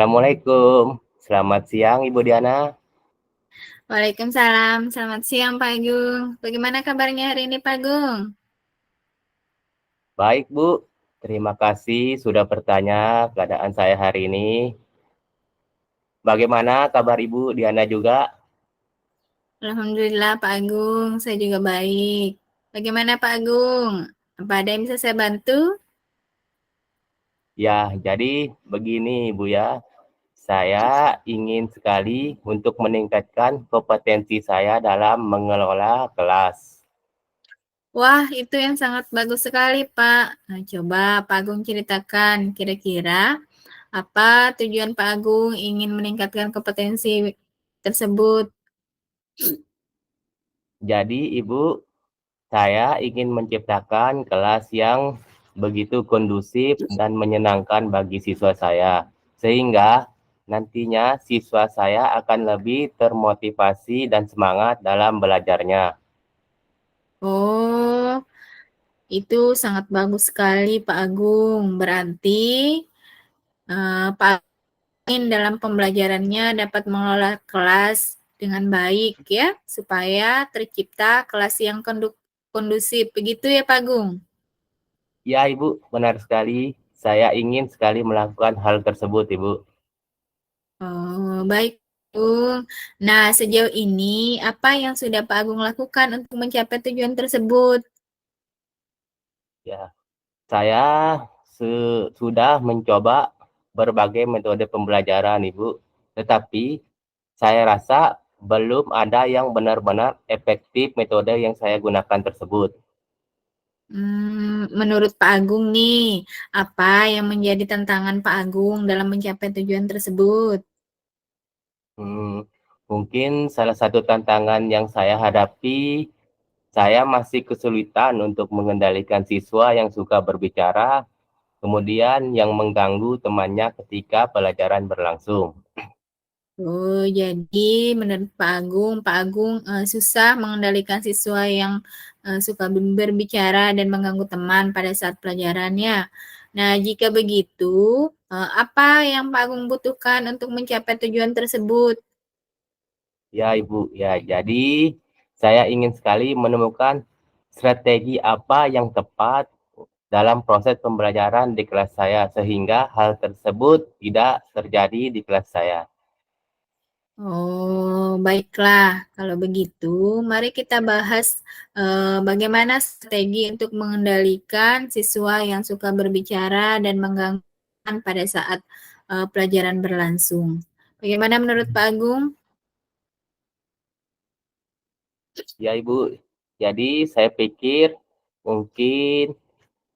Assalamualaikum. Selamat siang Ibu Diana. Waalaikumsalam, selamat siang Pak Agung. Bagaimana kabarnya hari ini Pak Agung? Baik Bu, terima kasih sudah bertanya keadaan saya hari ini. Bagaimana kabar Ibu Diana juga? Alhamdulillah Pak Agung, saya juga baik. Bagaimana Pak Agung? Apa ada yang bisa saya bantu? Ya, jadi begini Bu ya. Saya ingin sekali untuk meningkatkan kompetensi saya dalam mengelola kelas. Wah, itu yang sangat bagus sekali Pak. Nah, coba Pak Agung ceritakan kira-kira apa tujuan Pak Agung ingin meningkatkan kompetensi tersebut? Jadi Ibu, saya ingin menciptakan kelas yang begitu kondusif dan menyenangkan bagi siswa saya, sehingga nantinya siswa saya akan lebih termotivasi dan semangat dalam belajarnya. Oh, itu sangat bagus sekali Pak Agung. Berarti Pak ingin dalam pembelajarannya dapat mengelola kelas dengan baik ya, supaya tercipta kelas yang kondusif. Begitu ya Pak Gung? Ya Ibu, benar sekali. Saya ingin sekali melakukan hal tersebut Ibu. Oh, baik Gung. Nah, sejauh ini apa yang sudah Pak Agung lakukan untuk mencapai tujuan tersebut? Ya, saya sudah mencoba berbagai metode pembelajaran Ibu, tetapi saya rasa belum ada yang benar-benar efektif metode yang saya gunakan tersebut. Menurut Pak Agung nih, apa yang menjadi tantangan Pak Agung dalam mencapai tujuan tersebut? Mungkin salah satu tantangan yang saya hadapi, saya masih kesulitan untuk mengendalikan siswa yang suka berbicara, kemudian yang mengganggu temannya ketika pelajaran berlangsung. Oh, jadi menurut Pak Agung susah mengendalikan siswa yang suka berbicara dan mengganggu teman pada saat pelajarannya. Nah, jika begitu, apa yang Pak Agung butuhkan untuk mencapai tujuan tersebut? Ya, Ibu. Ya, jadi saya ingin sekali menemukan strategi apa yang tepat dalam proses pembelajaran di kelas saya sehingga hal tersebut tidak terjadi di kelas saya. Oh, baiklah. Kalau begitu, mari kita bahas bagaimana strategi untuk mengendalikan siswa yang suka berbicara dan mengganggu pada saat pelajaran berlangsung. Bagaimana menurut Pak Agung? Ya, Ibu. Jadi saya pikir mungkin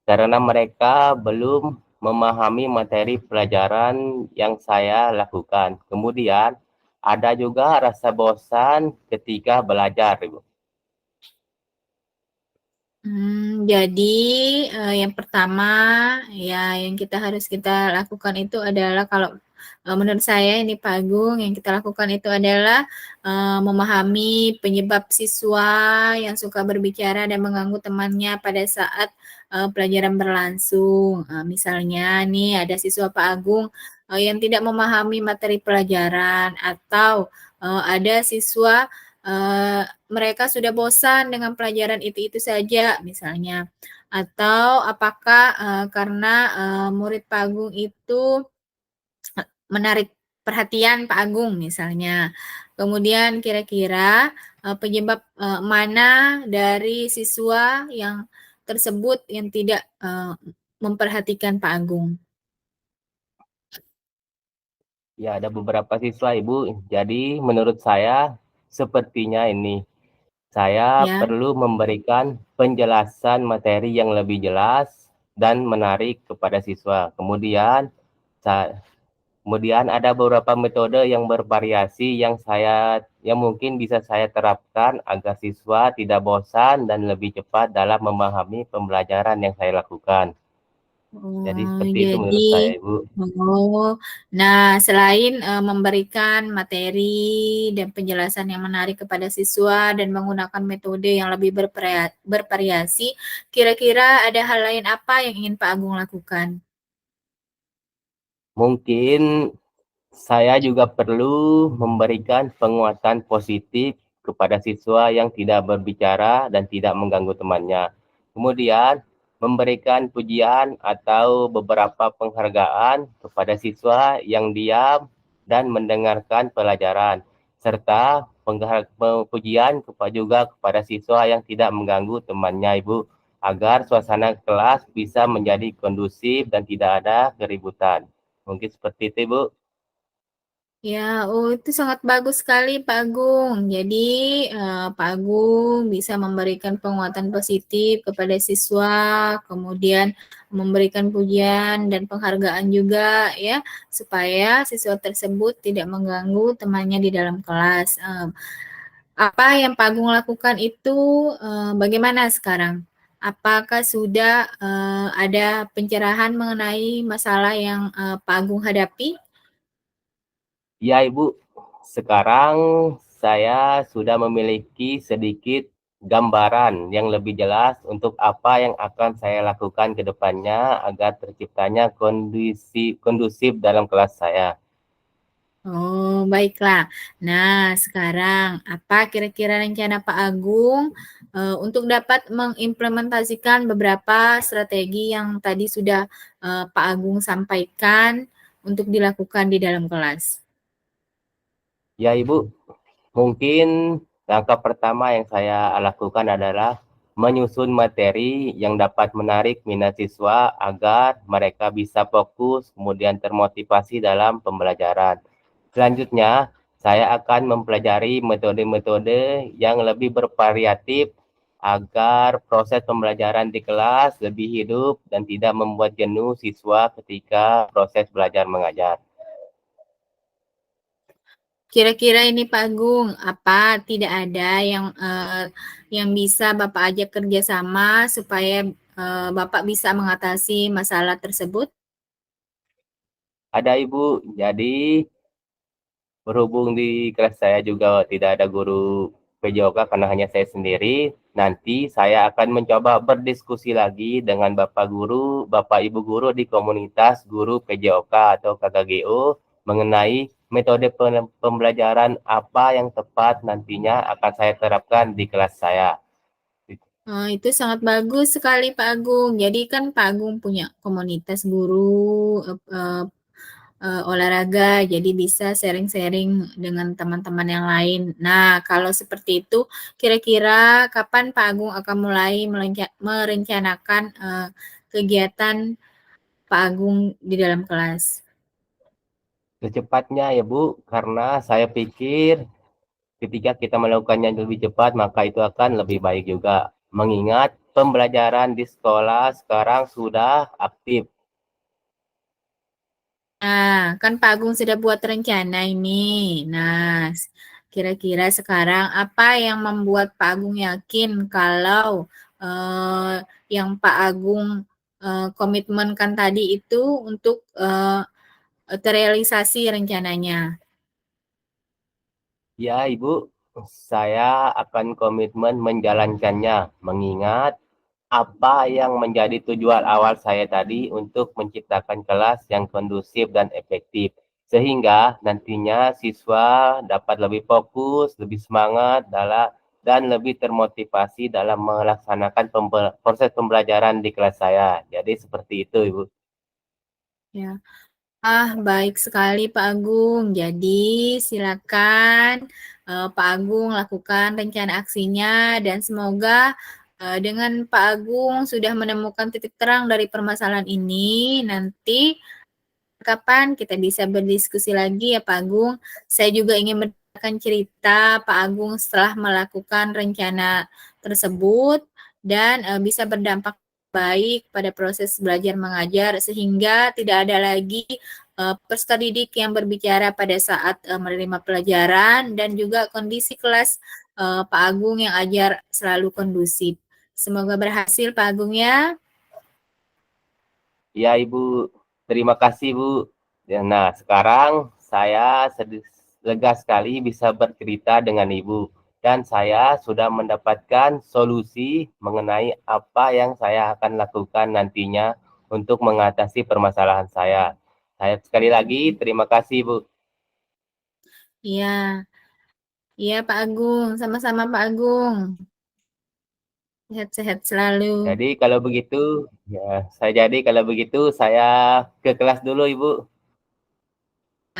karena mereka belum memahami materi pelajaran yang saya lakukan. Kemudian ada juga rasa bosan ketika belajar, Ibu. Jadi yang pertama ya yang kita lakukan itu adalah kalau menurut saya ini Pak Agung yang kita lakukan itu adalah memahami penyebab siswa yang suka berbicara dan mengganggu temannya pada saat pelajaran berlangsung. Misalnya nih ada siswa Pak Agung yang tidak memahami materi pelajaran atau ada siswa mereka sudah bosan dengan pelajaran itu-itu saja misalnya. Atau apakah karena murid Pak Agung itu menarik perhatian Pak Agung misalnya. Kemudian kira-kira penyebab mana dari siswa yang tersebut yang tidak memperhatikan Pak Agung? Ya, ada beberapa siswa, Ibu. Jadi menurut saya sepertinya ini saya Ya. perlu memberikan penjelasan materi yang lebih jelas dan menarik kepada siswa. Kemudian ada beberapa metode yang bervariasi yang mungkin bisa saya terapkan agar siswa tidak bosan dan lebih cepat dalam memahami pembelajaran yang saya lakukan. Jadi Oh, seperti itu jadi menurut saya, Ibu. nah selain memberikan materi dan penjelasan yang menarik kepada siswa dan menggunakan metode yang lebih bervariasi, kira-kira ada hal lain apa yang ingin Pak Agung lakukan? Mungkin Saya juga perlu memberikan penguatan positif kepada siswa yang tidak berbicara dan tidak mengganggu temannya. Kemudian, memberikan pujian atau beberapa penghargaan kepada siswa yang diam dan mendengarkan pelajaran, serta pujian juga kepada siswa yang tidak mengganggu temannya, Ibu, agar suasana kelas bisa menjadi kondusif dan tidak ada keributan. Mungkin seperti itu, Ibu. Ya, oh itu sangat bagus sekali Pak Agung. Jadi Pak Agung bisa memberikan penguatan positif kepada siswa, kemudian memberikan pujian dan penghargaan juga ya, supaya siswa tersebut tidak mengganggu temannya di dalam kelas. Apa yang Pak Agung lakukan itu bagaimana sekarang? Apakah sudah ada pencerahan mengenai masalah yang Pak Agung hadapi? Ya, Ibu, sekarang saya sudah memiliki sedikit gambaran yang lebih jelas untuk apa yang akan saya lakukan ke depannya agar terciptanya kondisi kondusif dalam kelas saya. Oh, baiklah. Nah, sekarang apa kira-kira rencana Pak Agung untuk dapat mengimplementasikan beberapa strategi yang tadi sudah Pak Agung sampaikan untuk dilakukan di dalam kelas? Ya, Ibu, mungkin langkah pertama yang saya lakukan adalah menyusun materi yang dapat menarik minat siswa agar mereka bisa fokus kemudian termotivasi dalam pembelajaran. Selanjutnya, saya akan mempelajari metode-metode yang lebih bervariatif agar proses pembelajaran di kelas lebih hidup dan tidak membuat jenuh siswa ketika proses belajar mengajar. Kira-kira ini Pak Agung, apa tidak ada yang bisa Bapak ajak kerjasama supaya Bapak bisa mengatasi masalah tersebut? Ada, Ibu, jadi berhubung di kelas saya juga tidak ada guru PJOK karena hanya saya sendiri, nanti saya akan mencoba berdiskusi lagi dengan Bapak Guru, Bapak Ibu Guru di komunitas guru PJOK atau KKGO mengenai metode pembelajaran apa yang tepat nantinya akan saya terapkan di kelas saya. Itu sangat bagus sekali Pak Agung. Jadi kan Pak Agung punya komunitas guru olahraga, jadi bisa sharing-sharing dengan teman-teman yang lain. Nah, kalau seperti itu, kira-kira kapan Pak Agung akan mulai merencanakan kegiatan Pak Agung di dalam kelas? Secepatnya ya Bu, karena saya pikir ketika kita melakukannya lebih cepat, maka itu akan lebih baik juga. Mengingat pembelajaran di sekolah sekarang sudah aktif. Nah, kan Pak Agung sudah buat rencana ini. Nah, kira-kira sekarang apa yang membuat Pak Agung yakin kalau yang Pak Agung komitmenkan tadi itu untuk terrealisasi rencananya? Ya Ibu, saya akan komitmen menjalankannya. Mengingat apa yang menjadi tujuan awal saya tadi untuk menciptakan kelas yang kondusif dan efektif. Sehingga nantinya siswa dapat lebih fokus, lebih semangat dan lebih termotivasi dalam melaksanakan proses pembelajaran di kelas saya. Jadi seperti itu, Ibu. Ya. Baik sekali Pak Agung. Jadi silakan Pak Agung lakukan rencana aksinya dan semoga dengan Pak Agung sudah menemukan titik terang dari permasalahan ini, nanti kapan kita bisa berdiskusi lagi ya Pak Agung. Saya juga ingin mendengarkan cerita Pak Agung setelah melakukan rencana tersebut dan bisa berdampak baik pada proses belajar mengajar sehingga tidak ada lagi peserta didik yang berbicara pada saat menerima pelajaran dan juga kondisi kelas Pak Agung yang ajar selalu kondusif. Semoga berhasil Pak Agung ya. Ya Ibu, terima kasih Bu. Nah, sekarang saya lega sekali bisa bercerita dengan Ibu. Dan saya sudah mendapatkan solusi mengenai apa yang saya akan lakukan nantinya untuk mengatasi permasalahan saya. Saya sekali lagi terima kasih Bu. Iya, iya Pak Agung, sama-sama Pak Agung. Sehat-sehat selalu. Jadi kalau begitu saya ke kelas dulu, Ibu.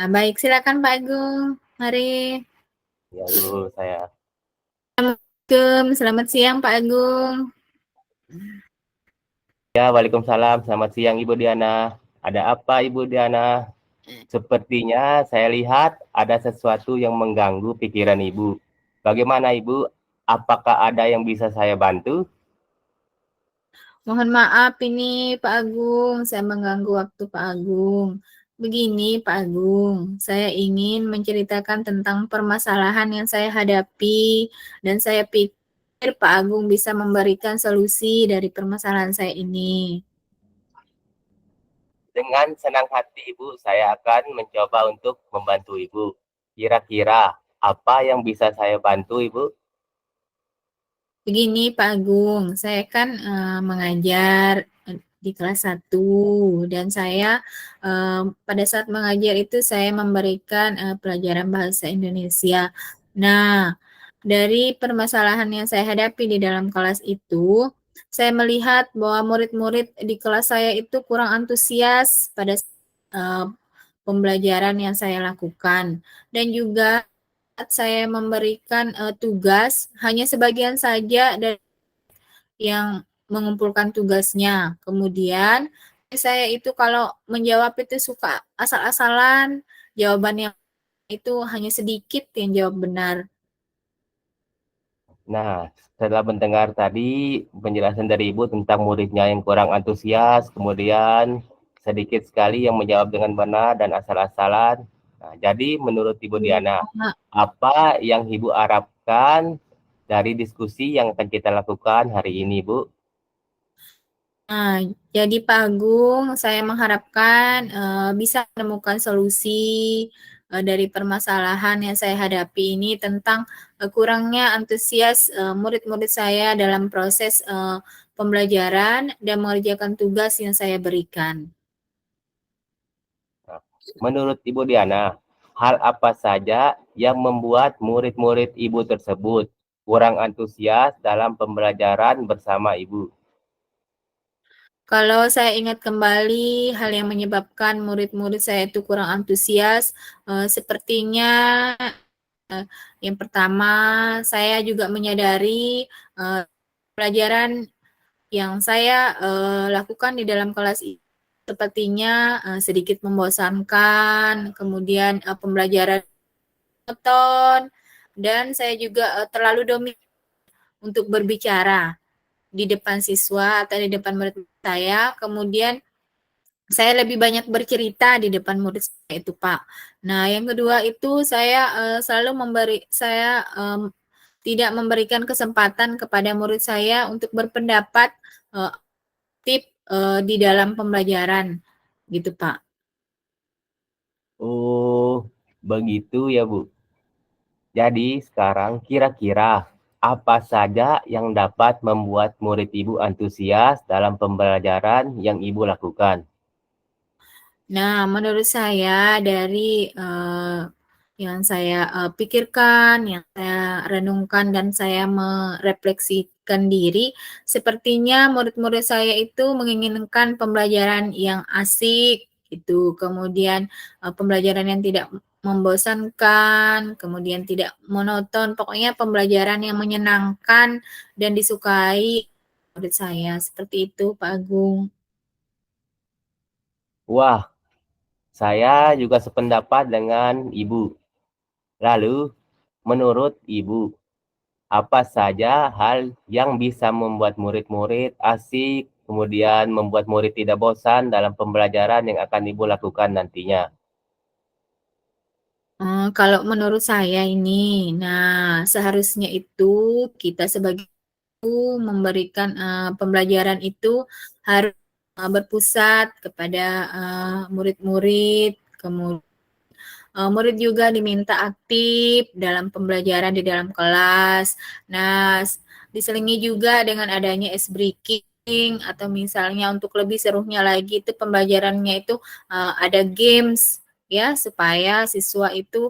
Nah, baik, silakan Pak Agung. Mari. Ya, Ibu, saya. Assalamualaikum, selamat siang Pak Agung. Ya, Waalaikumsalam. Selamat siang, Ibu Diana. Ada apa, Ibu Diana? Sepertinya saya lihat ada sesuatu yang mengganggu pikiran Ibu. Bagaimana, Ibu? Apakah ada yang bisa saya bantu? Mohon maaf ini Pak Agung, saya mengganggu waktu Pak Agung. Begini Pak Agung, saya ingin menceritakan tentang permasalahan yang saya hadapi dan saya pikir Pak Agung bisa memberikan solusi dari permasalahan saya ini. Dengan senang hati, Ibu, saya akan mencoba untuk membantu Ibu. Kira-kira apa yang bisa saya bantu, Ibu? Begini Pak Agung, saya kan mengajar di kelas 1 dan saya pada saat mengajar itu saya memberikan pelajaran bahasa Indonesia. Nah, dari permasalahan yang saya hadapi di dalam kelas itu, saya melihat bahwa murid-murid di kelas saya itu kurang antusias pada uh, pembelajaran yang saya lakukan dan juga saat saya memberikan tugas hanya sebagian saja dari yang mengumpulkan tugasnya. Kemudian saya itu kalau menjawab itu suka asal-asalan, jawabannya itu hanya sedikit yang jawab benar. Nah, setelah mendengar tadi penjelasan dari Ibu tentang muridnya yang kurang antusias, kemudian sedikit sekali yang menjawab dengan benar dan asal-asalan. Nah, jadi menurut Ibu Diana, apa yang Ibu harapkan dari diskusi yang akan kita lakukan hari ini, Bu? Nah, jadi Pak Agung, saya mengharapkan bisa menemukan solusi dari permasalahan yang saya hadapi ini tentang kurangnya antusias murid-murid saya dalam proses pembelajaran dan mengerjakan tugas yang saya berikan. Nah, menurut Ibu Diana, hal apa saja yang membuat murid-murid Ibu tersebut kurang antusias dalam pembelajaran bersama Ibu? Kalau saya ingat kembali hal yang menyebabkan murid-murid saya itu kurang antusias, sepertinya yang pertama saya juga menyadari pelajaran yang saya lakukan di dalam kelas ini sepertinya sedikit membosankan, kemudian pembelajaran monoton, dan saya juga terlalu dominan untuk berbicara di depan siswa atau di depan murid saya, kemudian saya lebih banyak bercerita di depan murid saya itu, Pak. Nah, yang kedua itu saya selalu tidak memberikan kesempatan kepada murid saya untuk berpendapat aktif di dalam pembelajaran, gitu, Pak. Oh, begitu ya, Bu. Jadi sekarang kira-kira apa saja yang dapat membuat murid Ibu antusias dalam pembelajaran yang Ibu lakukan? Nah, menurut saya dari yang saya pikirkan, yang saya renungkan dan saya merefleksikan diri, sepertinya murid-murid saya itu menginginkan pembelajaran yang asik, itu kemudian pembelajaran yang tidak membosankan, kemudian tidak monoton, pokoknya pembelajaran yang menyenangkan dan disukai murid saya. Seperti itu, Pak Agung. Wah, saya juga sependapat dengan Ibu. Lalu, menurut Ibu, apa saja hal yang bisa membuat murid-murid asik, kemudian membuat murid tidak bosan dalam pembelajaran yang akan Ibu lakukan nantinya? Kalau menurut saya ini, nah seharusnya itu kita sebagai guru memberikan pembelajaran itu harus berpusat kepada murid-murid, kemudian murid juga diminta aktif dalam pembelajaran di dalam kelas. Nah, diselingi juga dengan adanya ice breaking atau misalnya untuk lebih serunya lagi itu pembelajarannya itu ada games ya supaya siswa itu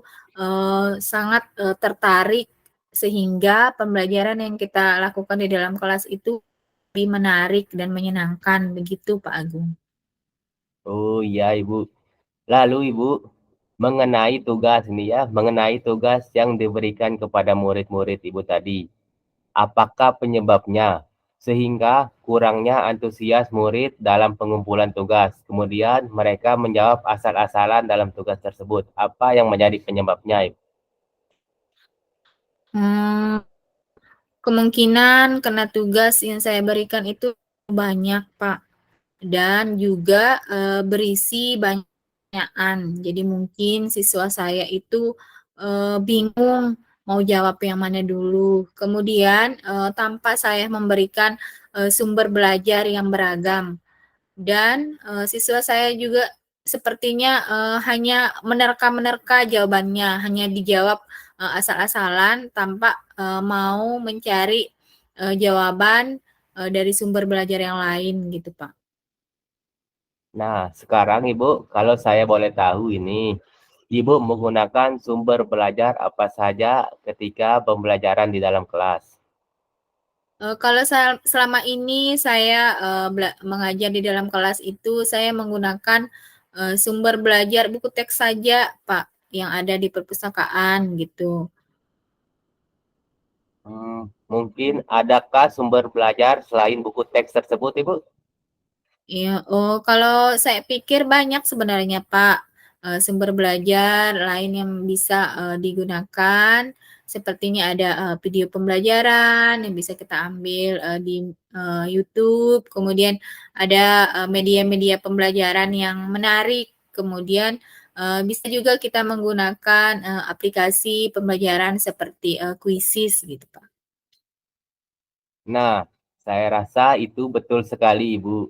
sangat, tertarik sehingga pembelajaran yang kita lakukan di dalam kelas itu lebih menarik dan menyenangkan, begitu Pak Agung. Oh iya Ibu. Lalu Ibu, mengenai tugas ini ya, mengenai tugas yang diberikan kepada murid-murid Ibu tadi. Apakah penyebabnya sehingga kurangnya antusias murid dalam pengumpulan tugas? Kemudian mereka menjawab asal-asalan dalam tugas tersebut. Apa yang menjadi penyebabnya, Ibu? Mmm, Kemungkinan karena tugas yang saya berikan itu banyak, Pak, dan juga, berisi banyakan. Jadi mungkin siswa saya itu, bingung mau jawab yang mana dulu. Kemudian, tanpa saya memberikan, sumber belajar yang beragam. Dan, siswa saya juga sepertinya, hanya menerka-menerka jawabannya, hanya dijawab, asal-asalan tanpa, mau mencari, jawaban, dari sumber belajar yang lain gitu, Pak. Nah, sekarang Ibu, kalau saya boleh tahu ini, Ibu menggunakan sumber belajar apa saja ketika pembelajaran di dalam kelas? Kalau selama ini saya, mengajar di dalam kelas itu saya menggunakan, sumber belajar buku teks saja, Pak, yang ada di perpustakaan gitu. Mungkin adakah sumber belajar selain buku teks tersebut, Ibu? Iya, kalau saya pikir banyak sebenarnya, Pak, sumber belajar lain yang bisa, digunakan, sepertinya ada, video pembelajaran yang bisa kita ambil, di, YouTube, kemudian ada, media-media pembelajaran yang menarik, kemudian, bisa juga kita menggunakan, aplikasi pembelajaran seperti, Quizizz gitu, Pak. Nah, saya rasa itu betul sekali, Ibu.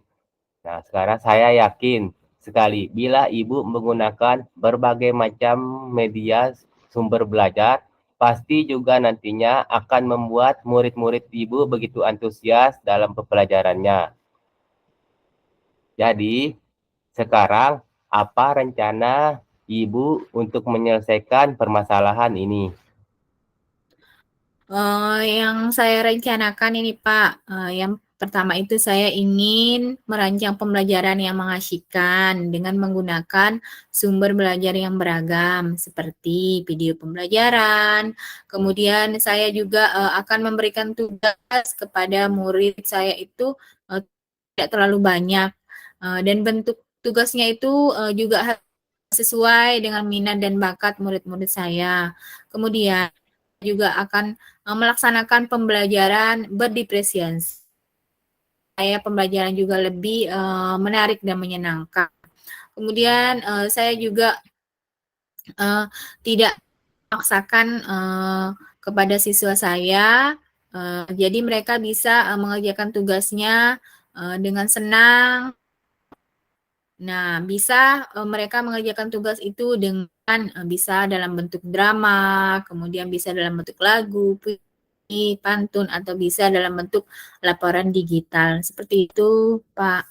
Nah, sekarang saya yakin sekali bila Ibu menggunakan berbagai macam media sumber belajar, pasti juga nantinya akan membuat murid-murid Ibu begitu antusias dalam pembelajarannya. Jadi, sekarang apa rencana Ibu untuk menyelesaikan permasalahan ini? Yang saya rencanakan ini Pak, yang pertama itu saya ingin merancang pembelajaran yang mengasyikkan dengan menggunakan sumber belajar yang beragam seperti video pembelajaran, kemudian saya juga, akan memberikan tugas kepada murid saya itu, tidak terlalu banyak, dan bentuk tugasnya itu, juga harus sesuai dengan minat dan bakat murid-murid saya. Kemudian juga akan, melaksanakan pembelajaran berdifferensiasi, supaya pembelajaran juga lebih, menarik dan menyenangkan. Kemudian, saya juga, eee, tidak memaksakan, kepada siswa saya, jadi mereka bisa, mengerjakan tugasnya, dengan senang. Nah, bisa, mereka mengerjakan tugas itu dengan, bisa dalam bentuk drama, kemudian bisa dalam bentuk lagu, puisi, pantun, atau bisa dalam bentuk laporan digital, seperti itu, Pak.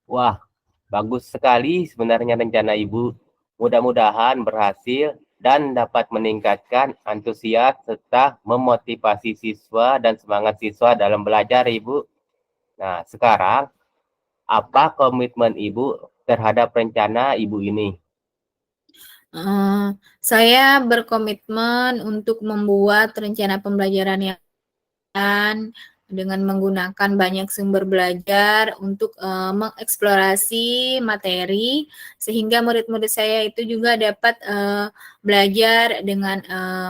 Wah, bagus sekali sebenarnya rencana Ibu. Mudah-mudahan berhasil dan dapat meningkatkan antusias serta memotivasi siswa dan semangat siswa dalam belajar, Ibu. Nah, sekarang apa komitmen Ibu terhadap rencana Ibu ini? Saya berkomitmen untuk membuat rencana pembelajaran yang dengan menggunakan banyak sumber belajar untuk, mengeksplorasi materi, sehingga murid-murid saya itu juga dapat, belajar dengan,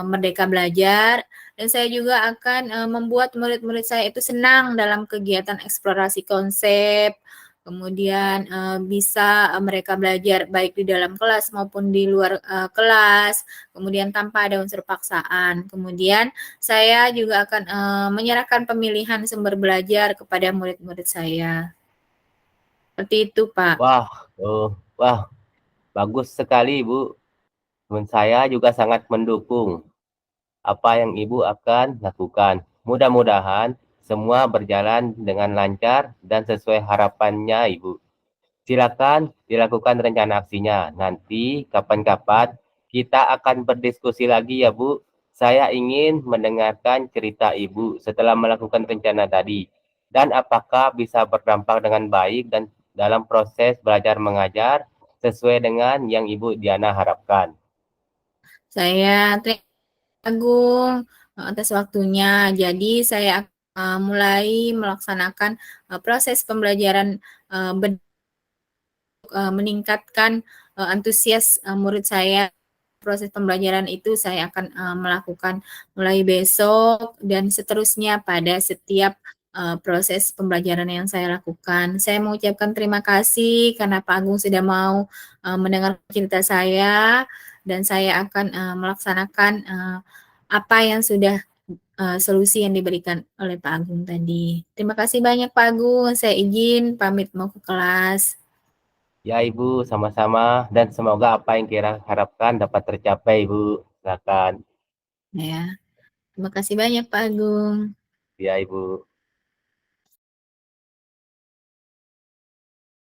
merdeka belajar, dan saya juga akan, membuat murid-murid saya itu senang dalam kegiatan eksplorasi konsep, kemudian, bisa, mereka belajar baik di dalam kelas maupun di luar, kelas, kemudian tanpa ada unsur paksaan. Kemudian saya juga akan, menyerahkan pemilihan sumber belajar kepada murid-murid saya. Seperti itu, Pak. Wah, wah, bagus sekali, Ibu. Dan saya juga sangat mendukung apa yang Ibu akan lakukan. Mudah-mudahan semua berjalan dengan lancar dan sesuai harapannya, Ibu. Silakan dilakukan rencana aksinya. Nanti kapan-kapan kita akan berdiskusi lagi ya Bu. Saya ingin mendengarkan cerita Ibu setelah melakukan rencana tadi. Dan apakah bisa berdampak dengan baik dan dalam proses belajar mengajar sesuai dengan yang Ibu Diana harapkan. Saya terima kasih Agung atas waktunya. Jadi saya akan mulai melaksanakan proses pembelajaran meningkatkan antusias murid saya. Proses pembelajaran itu saya akan melakukan mulai besok dan seterusnya pada setiap proses pembelajaran yang saya lakukan. Saya mengucapkan terima kasih karena Pak Agung sudah mau mendengar cerita saya dan saya akan melaksanakan apa yang sudah solusi yang diberikan oleh Pak Agung tadi. Terima kasih banyak Pak Agung. Saya izin pamit mau ke kelas. Ya Ibu, sama-sama dan semoga apa yang kira harapkan dapat tercapai Ibu. Silakan. Ya, terima kasih banyak Pak Agung. Ya Ibu.